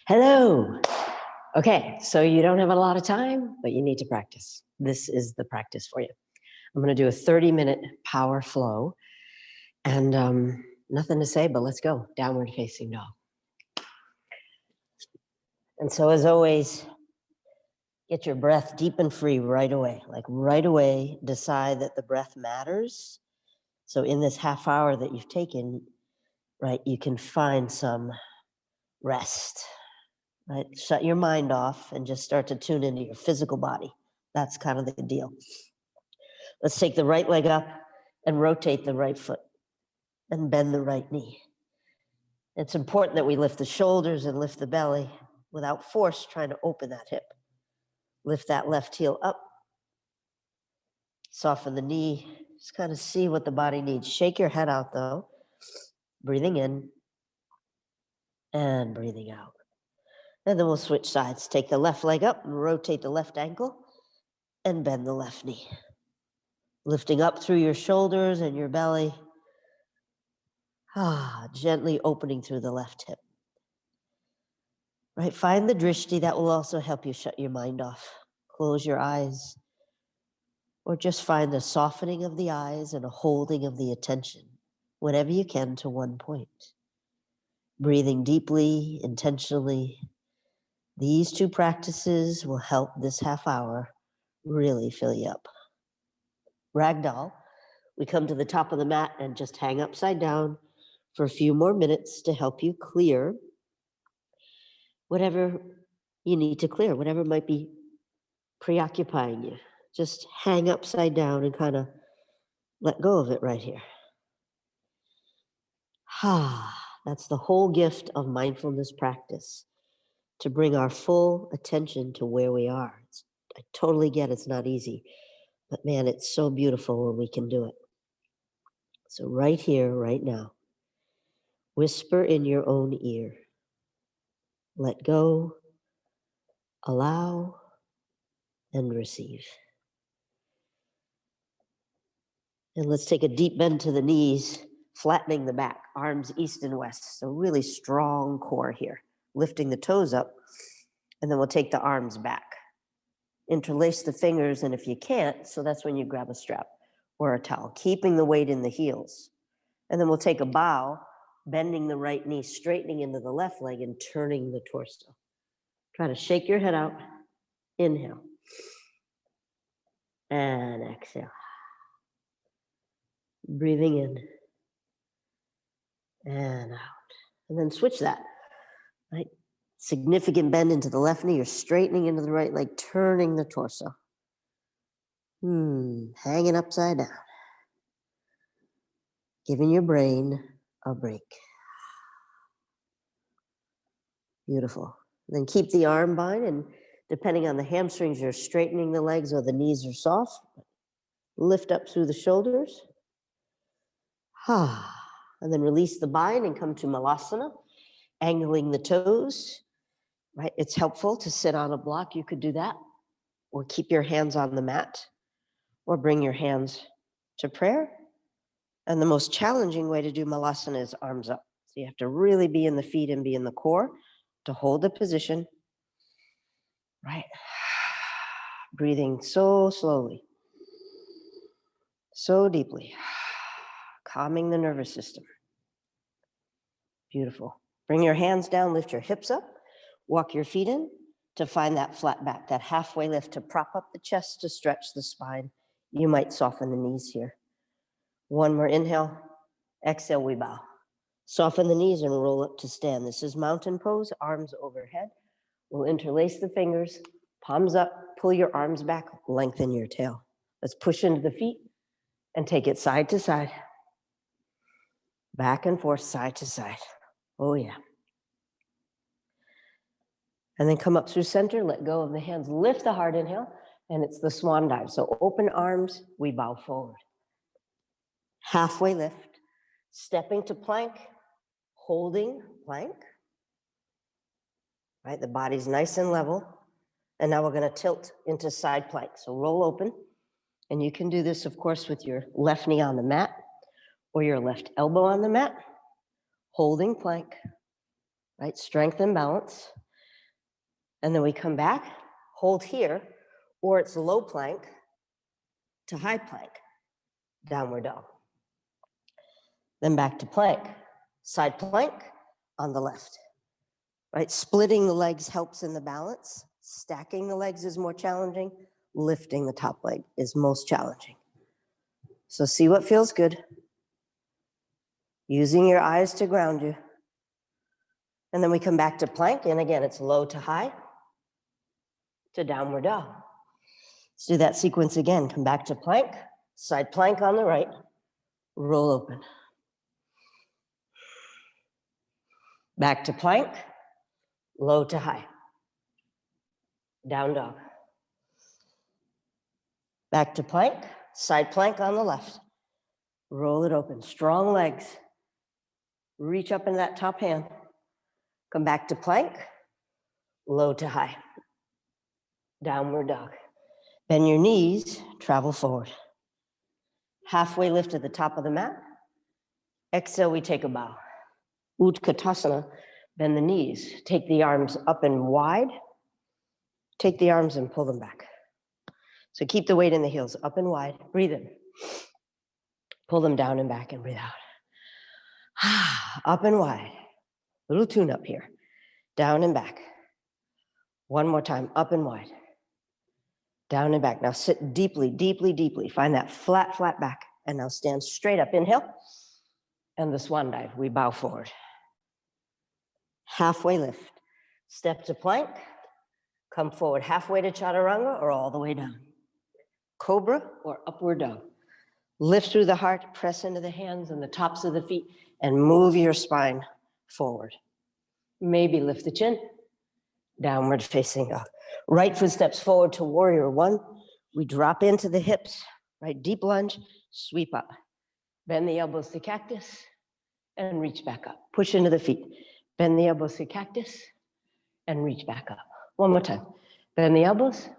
Hello. Okay, so you don't have a lot of time, but you need to practice. This is the practice for you. I'm going to do a 30-minute power flow, and nothing to say, but let's go. Downward facing dog. And so as always, get your breath deep and free right away. Like right away, decide that the breath matters. So in this half hour that you've taken, right, you can find some rest. Right? Shut your mind off and just start to tune into your physical body. That's kind of the deal. Let's take the right leg up and rotate the right foot and bend the right knee. It's important that we lift the shoulders and lift the belly without force, trying to open that hip. Lift that left heel up. Soften the knee. Just kind of see what the body needs. Shake your head out though. Breathing in and breathing out. And then we'll switch sides. Take the left leg up and rotate the left ankle and bend the left knee. Lifting up through your shoulders and your belly. Gently opening through the left hip. Right, find the drishti. That will also help you shut your mind off. Close your eyes. Or just find a softening of the eyes and a holding of the attention, whenever you can, to one point. Breathing deeply, intentionally. These two practices will help this half hour really fill you up. Ragdoll, we come to the top of the mat and just hang upside down for a few more minutes to help you clear whatever you need to clear, whatever might be preoccupying you. Just hang upside down and kind of let go of it right here. That's the whole gift of mindfulness practice, to bring our full attention to where we are. I totally get it's not easy, but man, it's so beautiful when we can do it. So right here, right now, whisper in your own ear. Let go, allow, and receive. And let's take a deep bend to the knees, flattening the back, arms east and west. So really strong core here, lifting the toes up, and then we'll take the arms back. Interlace the fingers, and if you can't, so that's when you grab a strap or a towel, keeping the weight in the heels. And then we'll take a bow, bending the right knee, straightening into the left leg, and turning the torso. Try to shake your head out. Inhale. And exhale. Breathing in and out. And then switch that, right? Significant bend into the left knee. You're straightening into the right leg, turning the torso. Hanging upside down. Giving your brain a break. Beautiful. Then keep the arm bind, and depending on the hamstrings, you're straightening the legs or the knees are soft. Lift up through the shoulders. And then release the bind and come to Malasana, angling the toes. Right? It's helpful to sit on a block. You could do that, or keep your hands on the mat, or bring your hands to prayer. And the most challenging way to do Malasana is arms up. So you have to really be in the feet and be in the core to hold the position. Right? Breathing so slowly, so deeply, calming the nervous system. Beautiful. Bring your hands down, lift your hips up, walk your feet in to find that flat back, that halfway lift to prop up the chest, to stretch the spine. You might soften the knees here. One more inhale, exhale, we bow. Soften the knees and roll up to stand. This is mountain pose, arms overhead. We'll interlace the fingers, palms up, pull your arms back, lengthen your tail. Let's push into the feet and take it side to side. Back and forth, side to side. Oh yeah. And then come up through center, let go of the hands, lift the heart, inhale, and it's the swan dive. So open arms, we bow forward. Halfway lift, stepping to plank, holding plank. Right, the body's nice and level. And now we're gonna tilt into side plank. So roll open, and you can do this, of course, with your left knee on the mat or your left elbow on the mat, holding plank, right? Strength and balance. And then we come back, hold here, or it's low plank to high plank, downward dog. Then back to plank, side plank on the left, right? Splitting the legs helps in the balance. Stacking the legs is more challenging. Lifting the top leg is most challenging. So see what feels good. Using your eyes to ground you. And then we come back to plank, and again, it's low to high to downward dog. Let's do that sequence again. Come back to plank, side plank on the right, roll open. Back to plank, low to high, down dog. Back to plank, side plank on the left, roll it open. Strong legs, reach up into that top hand. Come back to plank, low to high, downward dog. Bend your knees, travel forward. Halfway lift at the top of the mat. Exhale, we take a bow. Utkatasana, bend the knees. Take the arms up and wide. Take the arms and pull them back. So keep the weight in the heels, up and wide. Breathe in. Pull them down and back and breathe out. Up and wide. Little tune up here. Down and back. One more time, up and wide. Down and back. Now sit deeply, deeply, deeply. Find that flat, flat back. And now stand straight up. Inhale. And the swan dive. We bow forward. Halfway lift. Step to plank. Come forward halfway to chaturanga or all the way down. Cobra or upward dog. Lift through the heart. Press into the hands and the tops of the feet. And move your spine forward. Maybe lift the chin. Downward facing dog. Right foot steps forward to warrior one. We drop into the hips, right? Deep lunge, sweep up. Bend the elbows to cactus and reach back up. Push into the feet. Bend the elbows to cactus and reach back up. One more time. Bend the elbows,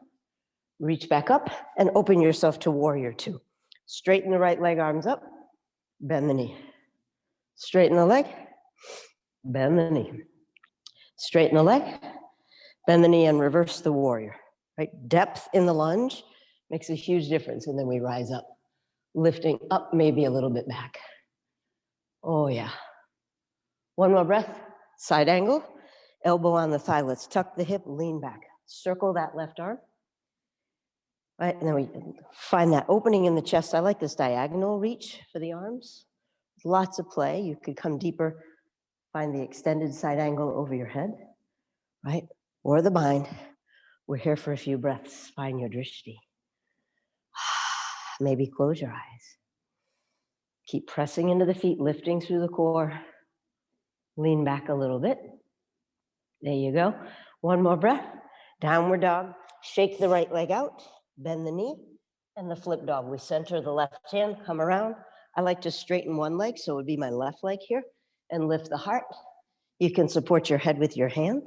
reach back up and open yourself to warrior two. Straighten the right leg, arms up, bend the knee. Straighten the leg, bend the knee. Straighten the leg, bend the knee and reverse the warrior, right? Depth in the lunge makes a huge difference. And then we rise up, lifting up maybe a little bit back. Oh yeah. One more breath, side angle, elbow on the thigh. Let's tuck the hip, lean back. Circle that left arm. Right, and then we find that opening in the chest. I like this diagonal reach for the arms. Lots of play. You could come deeper, find the extended side angle over your head, right? Or the bind. We're here for a few breaths. Find your drishti. Maybe close your eyes. Keep pressing into the feet, lifting through the core. Lean back a little bit. There you go. One more breath. Downward dog. Shake the right leg out. Bend the knee. And the flip dog. We center the left hand, come around. I like to straighten one leg, so it would be my left leg here. And lift the heart. You can support your head with your hand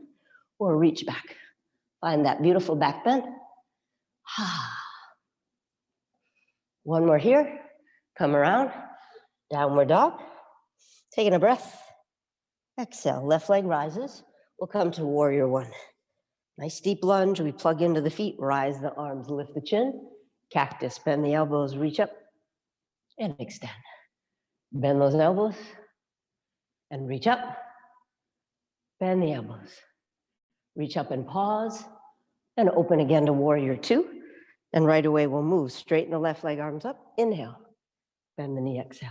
or reach back. Find that beautiful back bend. One more here. Come around. Downward dog. Taking a breath. Exhale. Left leg rises. We'll come to warrior one. Nice deep lunge. We plug into the feet. Rise the arms. Lift the chin. Cactus. Bend the elbows. Reach up and extend. Bend those elbows and reach up. Bend the elbows. Reach up and pause. And open again to warrior two. And right away we'll move. Straighten the left leg, arms up. Inhale. Bend the knee, exhale.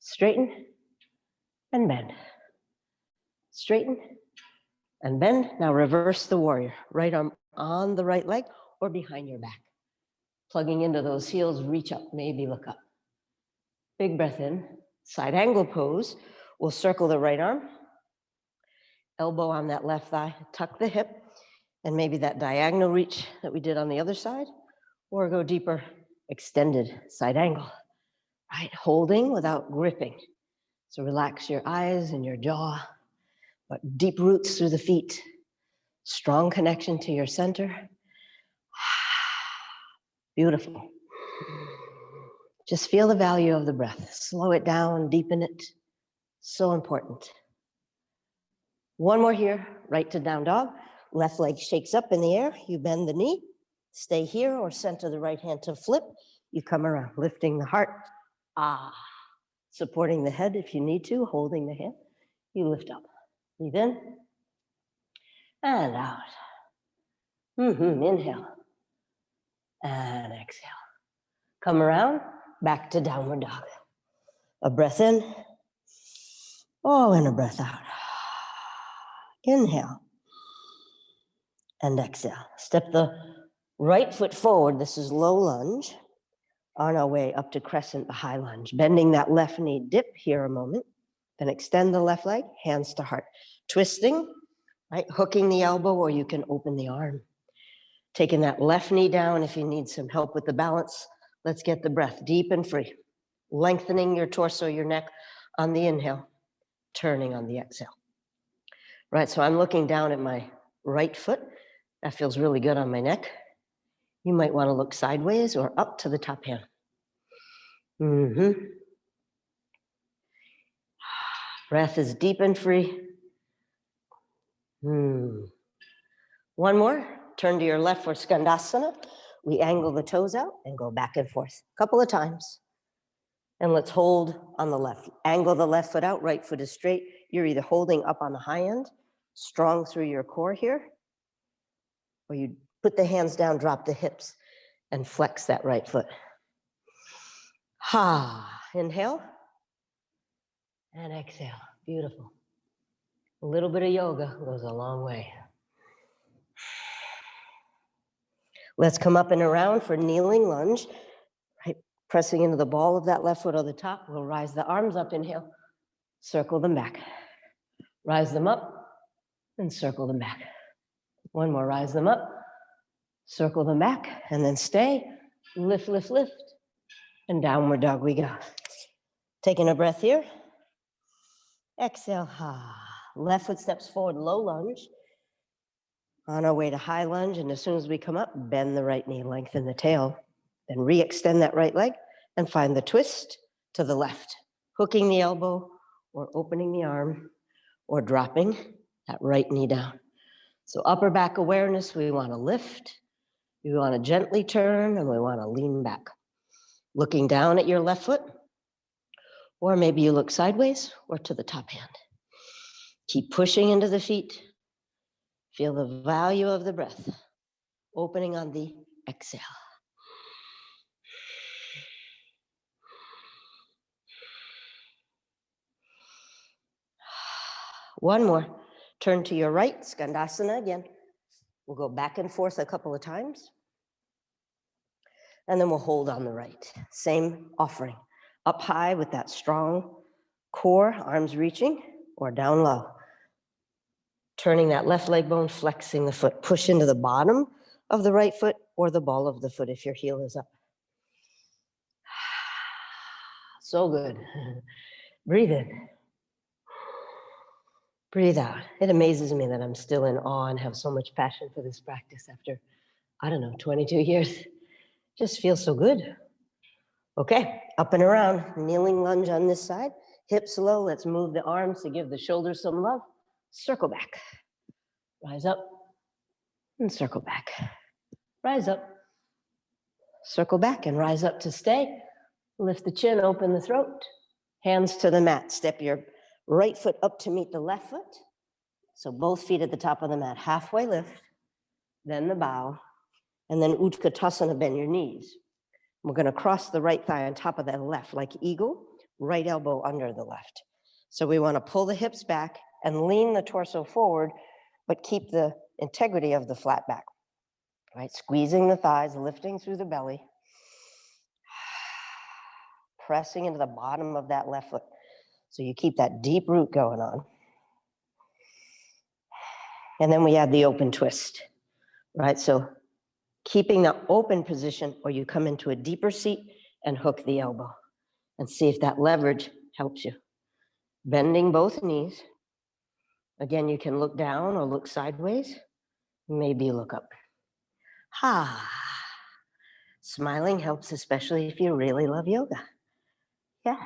Straighten and bend. Straighten and bend. Now reverse the warrior. Right arm on the right leg or behind your back. Plugging into those heels, reach up, maybe look up. Big breath in. Side angle pose. We'll circle the right arm. Elbow on that left thigh. Tuck the hip. And maybe that diagonal reach that we did on the other side. Or go deeper, extended side angle. Right, holding without gripping. So relax your eyes and your jaw, but deep roots through the feet. Strong connection to your center. Beautiful. Just feel the value of the breath. Slow it down, deepen it. So important. One more here, right to down dog. Left leg shakes up in the air. You bend the knee. Stay here or center the right hand to flip. You come around, lifting the heart. Ah. Supporting the head if you need to, holding the hand. You lift up. Breathe in and out. Inhale and exhale. Come around, back to downward dog. A breath in. Oh, and a breath out. Inhale and exhale. Step the right foot forward. This is low lunge. On our way up to crescent, the high lunge. Bending that left knee, dip here a moment. Then extend the left leg, hands to heart. Twisting, right? Hooking the elbow, or you can open the arm. Taking that left knee down if you need some help with the balance. Let's get the breath deep and free. Lengthening your torso, your neck on the inhale, turning on the exhale. Right, so I'm looking down at my right foot. That feels really good on my neck. You might want to look sideways or up to the top hand. Breath is deep and free. One more. Turn to your left for Skandasana. We angle the toes out and go back and forth a couple of times. And let's hold on the left. Angle the left foot out, right foot is straight. You're either holding up on the high end, strong through your core here, or you put the hands down, drop the hips, and flex that right foot. Inhale and exhale. Beautiful. A little bit of yoga goes a long way. Let's come up and around for kneeling lunge. Right, pressing into the ball of that left foot on the top. We'll rise the arms up, inhale, circle them back. Rise them up and circle them back. One more, rise them up, circle them back, and then stay, lift, lift, lift, and downward dog we go. Taking a breath here. Exhale, left foot steps forward, low lunge. On our way to high lunge, and as soon as we come up, bend the right knee, lengthen the tail, then re-extend that right leg and find the twist to the left, hooking the elbow or opening the arm or dropping that right knee down. So upper back awareness, we want to lift, we want to gently turn, and we want to lean back. Looking down at your left foot, or maybe you look sideways or to the top hand. Keep pushing into the feet. Feel the value of the breath, opening on the exhale. One more. Turn to your right, Skandasana again. We'll go back and forth a couple of times. And then we'll hold on the right. Same offering. Up high with that strong core, arms reaching, or down low. Turning that left leg bone, flexing the foot. Push into the bottom of the right foot or the ball of the foot if your heel is up. So good. Breathe in. Breathe out. It amazes me that I'm still in awe and have so much passion for this practice after, 22 years. Just feels so good. Okay, up and around, kneeling lunge on this side. Hips low, let's move the arms to give the shoulders some love. Circle back. Rise up and circle back. Rise up. Circle back and rise up to stay. Lift the chin, open the throat. Hands to the mat. Step your right foot up to meet the left foot. So both feet at the top of the mat. Halfway lift, then the bow, and then Utkatasana, bend your knees. We're going to cross the right thigh on top of the left, like eagle, right elbow under the left. So we want to pull the hips back and lean the torso forward, but keep the integrity of the flat back. Right, squeezing the thighs, lifting through the belly. Pressing into the bottom of that left foot. So you keep that deep root going on. And then we add the open twist, right? So keeping the open position, or you come into a deeper seat and hook the elbow and see if that leverage helps you. Bending both knees. Again, you can look down or look sideways. Maybe look up. Smiling helps, especially if you really love yoga. Yeah.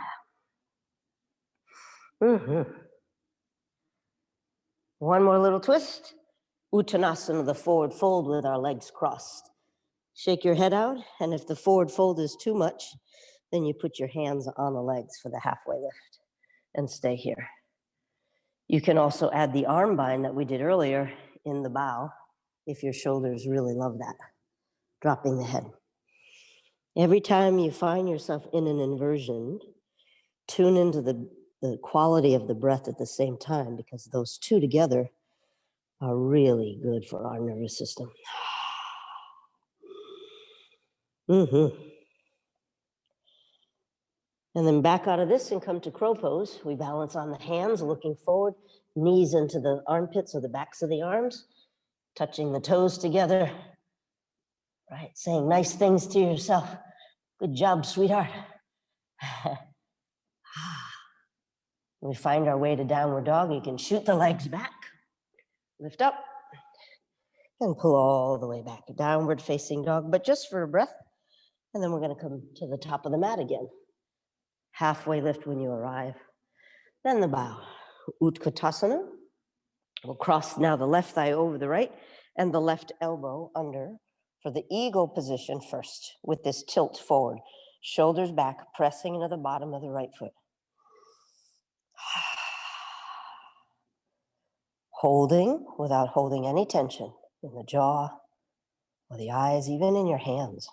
One more little twist. Uttanasana, the forward fold with our legs crossed. Shake your head out, and if the forward fold is too much, then you put your hands on the legs for the halfway lift and stay here. You can also add the arm bind that we did earlier in the bow if your shoulders really love that, dropping the head. Every time you find yourself in an inversion, tune into the quality of the breath at the same time, because those two together are really good for our nervous system. Mm-hmm. And then back out of this and come to crow pose. We balance on the hands, looking forward, knees into the armpits or the backs of the arms, touching the toes together, right? Saying nice things to yourself. Good job, sweetheart. We find our way to downward dog. You can shoot the legs back, lift up, and pull all the way back. Downward facing dog, but just for a breath. And then we're going to come to the top of the mat again. Halfway lift when you arrive. Then the bow. Utkatasana. We'll cross now the left thigh over the right and the left elbow under for the eagle position first with this tilt forward. Shoulders back, pressing into the bottom of the right foot. Holding without holding any tension in the jaw or the eyes, even in your hands.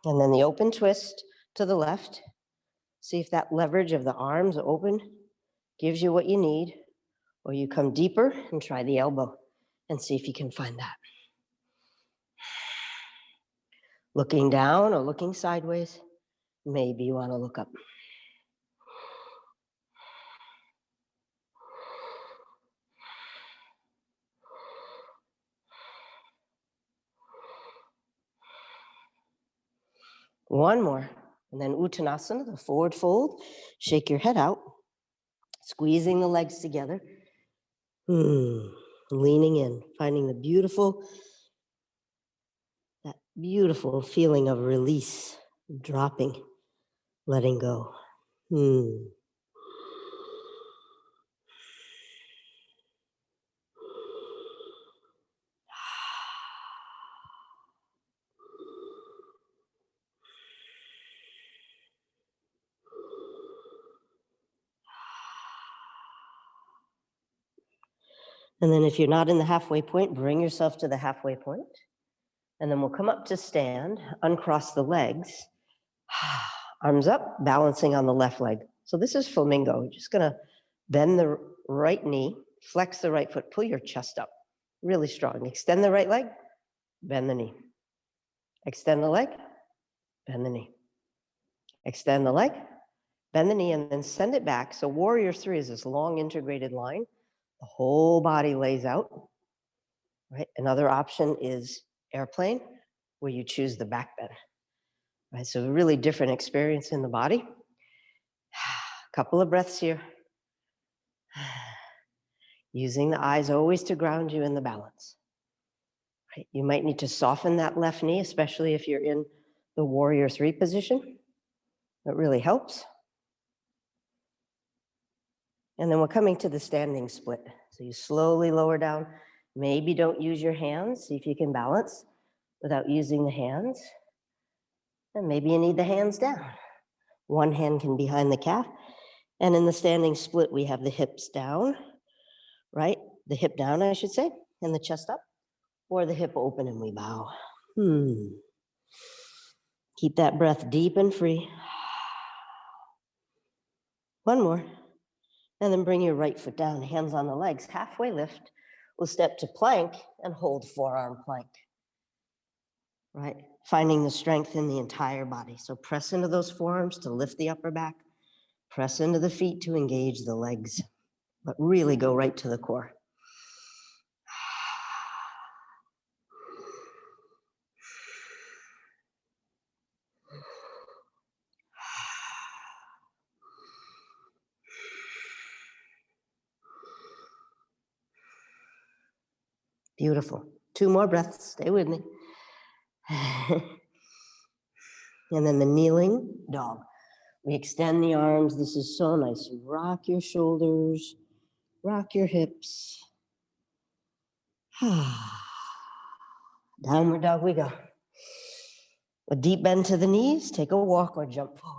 And then the open twist to the left. See if that leverage of the arms open gives you what you need, or you come deeper and try the elbow and see if you can find that. Looking down or looking sideways, maybe you want to look up. One more, and then Uttanasana, the forward fold. Shake your head out, squeezing the legs together. Leaning in, finding that beautiful feeling of release, dropping, letting go. And then if you're not in the halfway point, bring yourself to the halfway point. And then we'll come up to stand, uncross the legs, arms up, balancing on the left leg. So this is flamingo. You're just gonna bend the right knee, flex the right foot, pull your chest up really strong. Extend the right leg, bend the knee. Extend the leg, bend the knee. Extend the leg, bend the knee, and then send it back. So warrior three is this long integrated line. The whole body lays out, right? Another option is airplane, where you choose the back bend, right? So a really different experience in the body. Couple of breaths here. Using the eyes always to ground you in the balance. Right? You might need to soften that left knee, especially if you're in the warrior three position. It really helps. And then we're coming to the standing split. So you slowly lower down. Maybe don't use your hands. See if you can balance without using the hands. And maybe you need the hands down. One hand can be behind the calf. And in the standing split, we have the hips down, right? The hip down, I should say, and the chest up, or the hip open and we bow. Keep that breath deep and free. One more. And then bring your right foot down, hands on the legs, halfway lift. We'll step to plank and hold forearm plank, right? Finding the strength in the entire body. So press into those forearms to lift the upper back. Press into the feet to engage the legs, but really go right to the core. Beautiful. Two more breaths. Stay with me. And then the kneeling dog. We extend the arms. This is so nice. Rock your shoulders, rock your hips. Downward dog we go. A deep bend to the knees, take a walk or jump forward.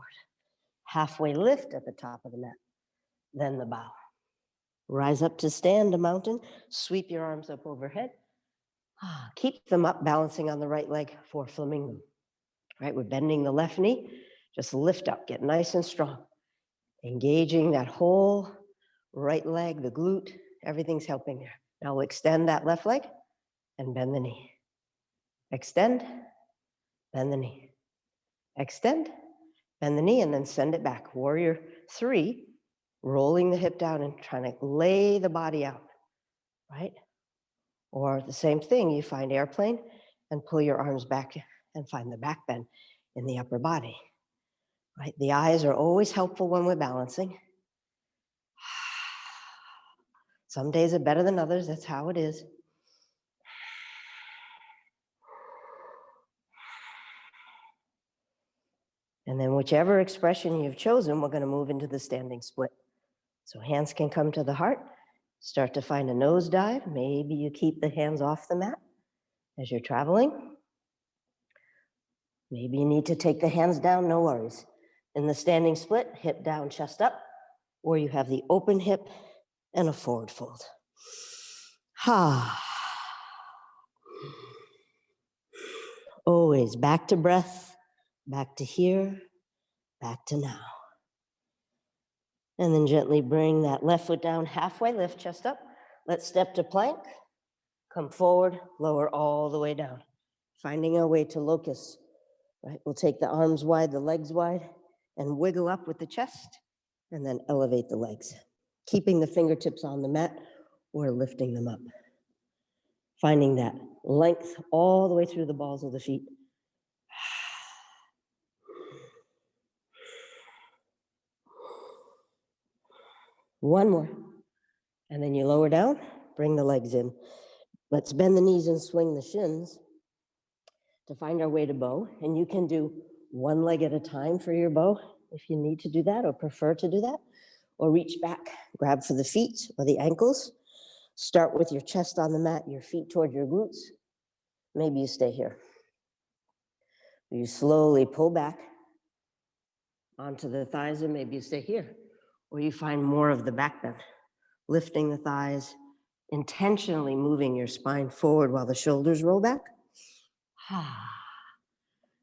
Halfway lift at the top of the mat, then the bow. Rise up to stand, a mountain. Sweep your arms up overhead. Keep them up, balancing on the right leg for flamingo. Right, we're bending the left knee. Just lift up, get nice and strong. Engaging that whole right leg, the glute, everything's helping there. Now we'll extend that left leg and bend the knee. Extend, bend the knee. Extend, bend the knee, and then send it back. Warrior 3, rolling the hip down and trying to lay the body out, right? Or the same thing, you find airplane and pull your arms back and find the back bend in the upper body, right? The eyes are always helpful when we're balancing. Some days are better than others, that's how it is. And then whichever expression you've chosen, we're going to move into the standing split. So hands can come to the heart. Start to find a nose dive. Maybe you keep the hands off the mat as you're traveling. Maybe you need to take the hands down, no worries. In the standing split, hip down, chest up, or you have the open hip and a forward fold. Always back to breath, back to here, back to now. And then gently bring that left foot down, halfway lift, chest up. Let's step to plank. Come forward, lower all the way down. Finding our way to locust, right? We'll take the arms wide, the legs wide, and wiggle up with the chest, and then elevate the legs. Keeping the fingertips on the mat or lifting them up. Finding that length all the way through the balls of the feet. One more. And then you lower down, bring the legs in. Let's bend the knees and swing the shins to find our way to bow. And you can do one leg at a time for your bow if you need to do that or prefer to do that. Or reach back, grab for the feet or the ankles. Start with your chest on the mat, your feet toward your glutes. Maybe you stay here. You slowly pull back onto the thighs, and maybe you stay here. Or you find more of the back bend, lifting the thighs, intentionally moving your spine forward while the shoulders roll back.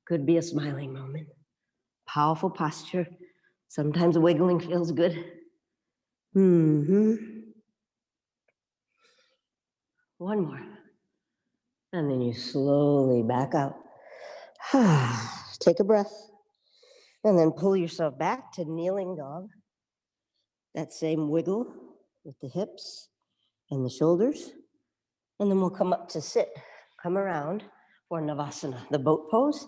Could be a smiling moment. Powerful posture. Sometimes wiggling feels good. One more. And then you slowly back out. Take a breath. And then pull yourself back to kneeling dog. That same wiggle with the hips and the shoulders. And then we'll come up to sit. Come around for Navasana, the boat pose.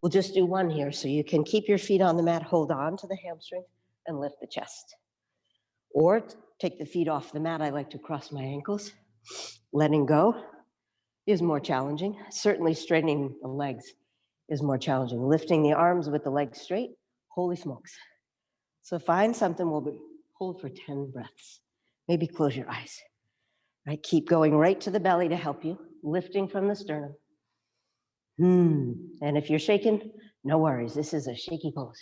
We'll just do one here, so you can keep your feet on the mat, hold on to the hamstring, and lift the chest. Or take the feet off the mat. I like to cross my ankles. Letting go is more challenging. Certainly straightening the legs is more challenging. Lifting the arms with the legs straight, holy smokes. So find something, we'll hold for 10 breaths. Maybe close your eyes. Right, keep going right to the belly to help you, lifting from the sternum. And if you're shaking, no worries. This is a shaky pose.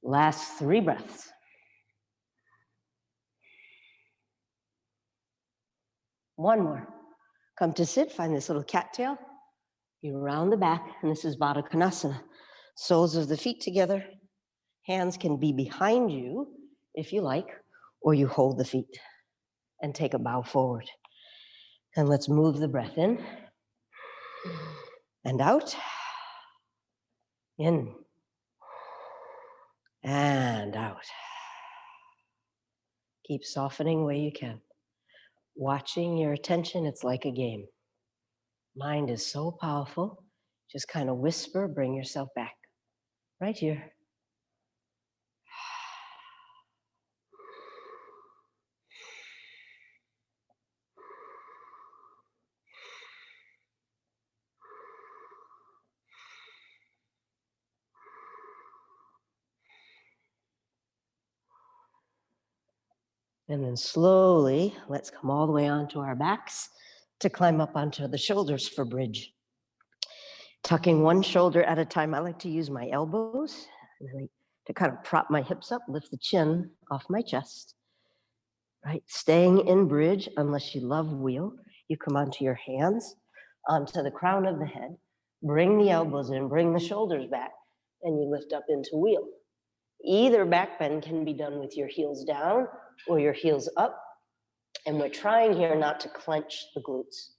Last 3 breaths. One more. Come to sit, find this little cattail. You round the back, and this is Baddha Konasana. Soles of the feet together. Hands can be behind you if you like, or you hold the feet and take a bow forward. And let's move the breath in and out. In and out. Keep softening where you can. Watching your attention, it's like a game. Mind is so powerful. Just kind of whisper, bring yourself back. Right here. And then slowly, let's come all the way onto our backs to climb up onto the shoulders for bridge. Tucking one shoulder at a time. I like to use my elbows to kind of prop my hips up, lift the chin off my chest, right? Staying in bridge, unless you love wheel, you come onto your hands, onto the crown of the head, bring the elbows in, bring the shoulders back, and you lift up into wheel. Either back bend can be done with your heels down or your heels up. And we're trying here not to clench the glutes,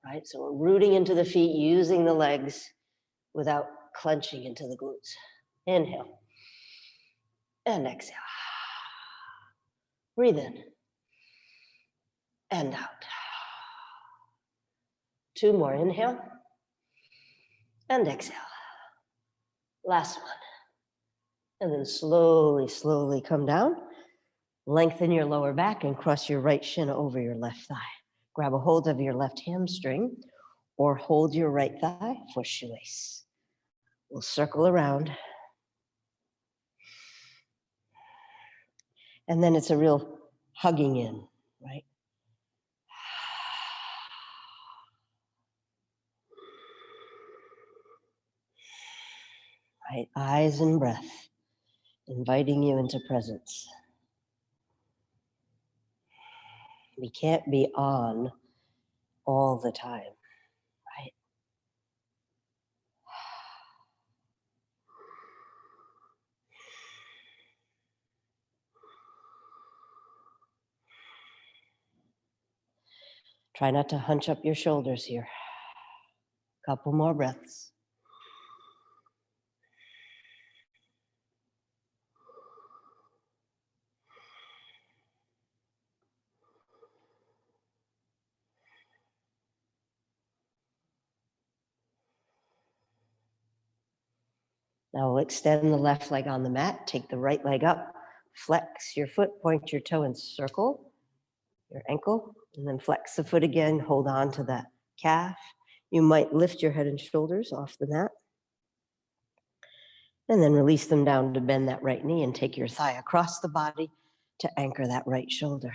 right? So we're rooting into the feet, using the legs without clenching into the glutes. Inhale and exhale. Breathe in and out. 2 more. Inhale and exhale. Last one. And then slowly, slowly come down. Lengthen your lower back and cross your right shin over your left thigh. Grab a hold of your left hamstring or hold your right thigh for shoelace. We'll circle around. And then it's a real hugging in, right? Right, eyes and breath, inviting you into presence. We can't be on all the time, right? Try not to hunch up your shoulders here. Couple more breaths. Now we'll extend the left leg on the mat, take the right leg up, flex your foot, point your toe and circle your ankle, and then flex the foot again, hold on to that calf. You might lift your head and shoulders off the mat, and then release them down to bend that right knee and take your thigh across the body to anchor that right shoulder.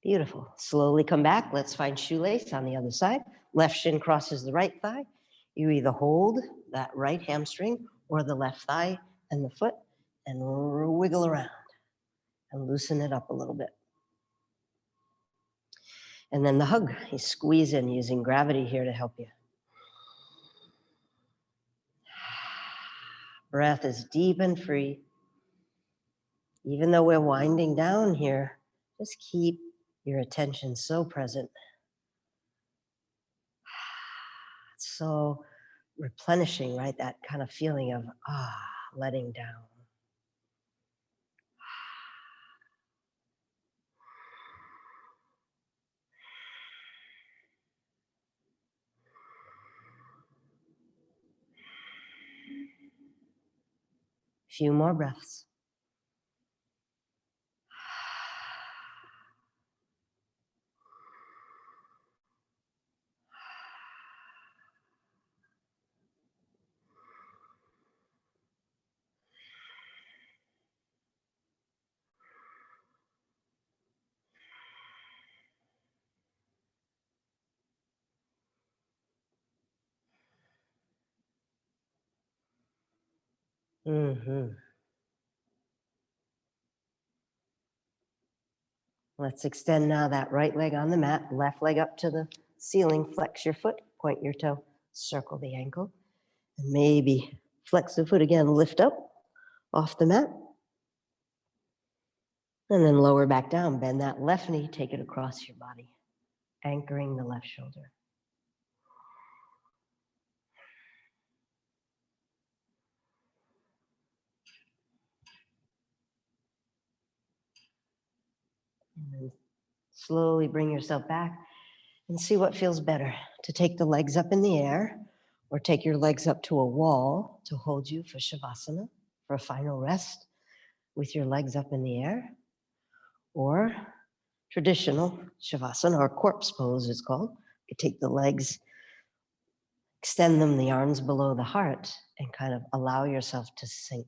Beautiful. Slowly come back. Let's find shoelace on the other side. Left shin crosses the right thigh. You either hold that right hamstring or the left thigh and the foot and wiggle around and loosen it up a little bit. And then the hug. You squeeze in using gravity here to help you. Breath is deep and free. Even though we're winding down here, just keep your attention so present. It's so replenishing, right? That kind of feeling of letting down. Few more breaths. Let's extend now that right leg on the mat, left leg up to the ceiling, flex your foot, point your toe, circle the ankle, and maybe flex the foot again, lift up off the mat, and then lower back down, bend that left knee, take it across your body, anchoring the left shoulder. And then slowly bring yourself back and see what feels better, to take the legs up in the air Or take your legs up to a wall to hold you for Shavasana, for a final rest with your legs up in the air. Or traditional Shavasana, or corpse pose is called. You take the legs, extend them, the arms below the heart, and kind of allow yourself to sink.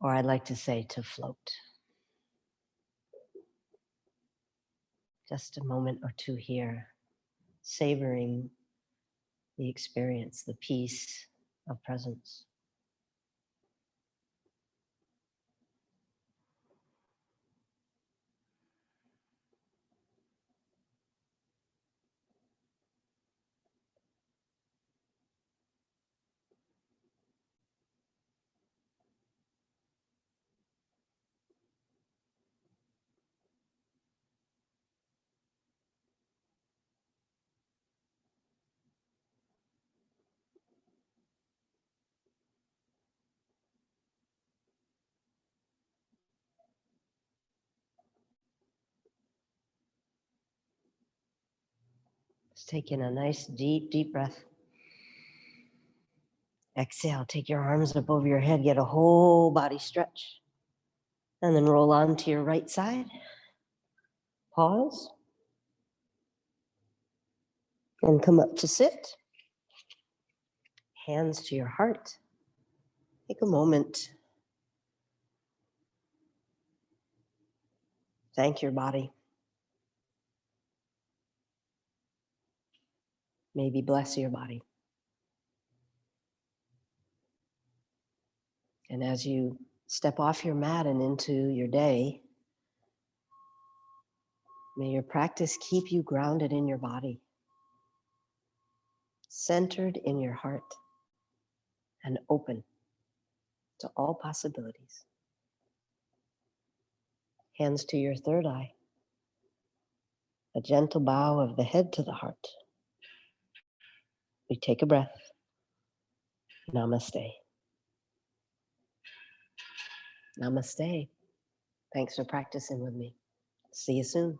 Or I'd like to say to float. Just a moment or two here, savoring the experience, the peace of presence. Just take in a nice, deep, deep breath. Exhale, take your arms up over your head, get a whole body stretch. And then roll on to your right side. Pause. And come up to sit. Hands to your heart. Take a moment. Thank your body. Maybe bless your body. And as you step off your mat and into your day, may your practice keep you grounded in your body, centered in your heart, and open to all possibilities. Hands to your third eye. A gentle bow of the head to the heart. We take a breath. Namaste. Namaste. Thanks for practicing with me. See you soon.